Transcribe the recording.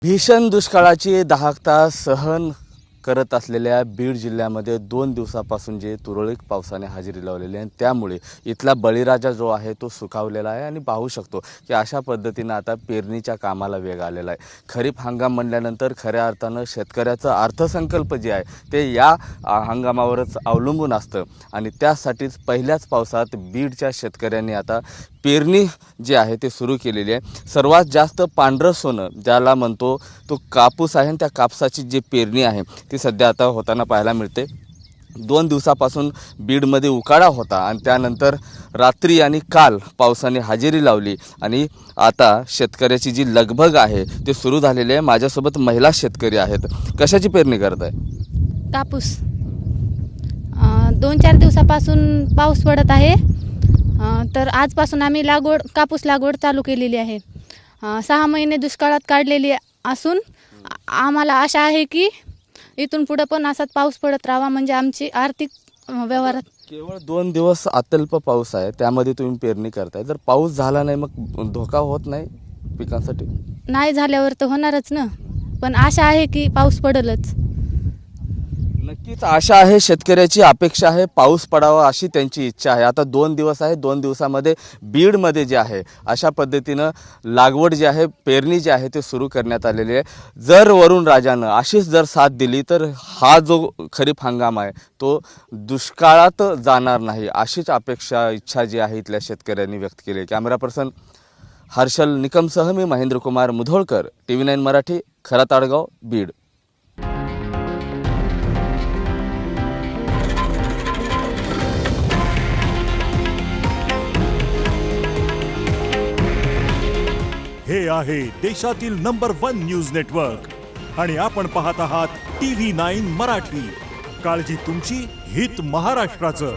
भीषण दुष्काळाची दहाकता सहन करत असलेल्या बीड जिल्ह्यामध्ये 2 दिवसापासून जे तुरळक पावसाने हजेरी लावलेली आहे त्यामुळे इथला बळीराजा जो आहे तो सुखावलेला आहे आणि पाहू शकतो की अशा पद्धतीनं आता पेरणीच्या कामाला वेग आलेला आहे। खरीप हंगाम म्हणल्यानंतर खऱ्या अर्थानं शेतकऱ्याचा अर्थसंकल्प जे आहे ते या हंगामावरच अवलंबून असतं आणि त्यासाठीच पहिल्याच पावसात बीडच्या शेतकऱ्यांनी आता पेरणी जी आहे ते सुरू केलेली आहे। सर्वात जास्त पांढरं सोनं ज्याला म्हणतो तो कापूस आहे आणि त्या कापसाची जी पेरणी आहे ती सध्या आता होताना पाहायला मिळते। 2 दिवसापासून बीडमध्ये उकाडा होता आणि त्यानंतर रात्री आणि काल पावसाने हजेरी लावली आणि आता शेतकऱ्याची जी लगबग आहे ते सुरू झालेली आहे। माझ्यासोबत महिला शेतकरी आहेत। कशाची पेरणी करत आहे? कापूस। 2-4 दिवसापासून पाऊस पडत आहे, तर आजपासून आम्ही कापूस लागवड चालू केलेली आहे। 6 महिने दुष्काळात काढलेली असून आम्हाला आशा आहे की इथून पुढे पण असाच पाऊस पडत राहावा, म्हणजे आमची आर्थिक व्यवहारात। केवळ 2 दिवस अत्यल्प पाऊस आहे त्यामध्ये तुम्ही पेरणी करताय, जर पाऊस झाला नाही मग धोका होत नाही पिकांसाठी? नाही झाल्यावर तर होणारच ना, पण आशा आहे की पाऊस पडेलच। नक्कीच आशा आहे, शेतकऱ्याची अपेक्षा आहे, पाऊस पडावा अशी त्यांची इच्छा आहे। आता 2 दिवस आहे, 2 दिवसामध्ये बीडमध्ये जे आहे अशा पद्धतीनं लागवड जी आहे पेरणी जी आहे ते सुरू करण्यात आलेली आहे। जर वरुण राजानं अशीच जर साथ दिली तर हा जो खरीप हंगाम आहे तो दुष्काळात जाणार नाही अशीच अपेक्षा इच्छा जी आहे इथल्या शेतकऱ्यांनी व्यक्त केली आहे। कॅमेरा पर्सन हर्षल निकमसह मी महेंद्र कुमार मुधोळकर, TV9 मराठी, खरा ताडगाव, बीड। हे आहे देशातील नंबर 1 न्यूज नेटवर्क आणि आपण पाहत आहात TV9 मराठी। काळजी तुमची, हित महाराष्ट्राचं।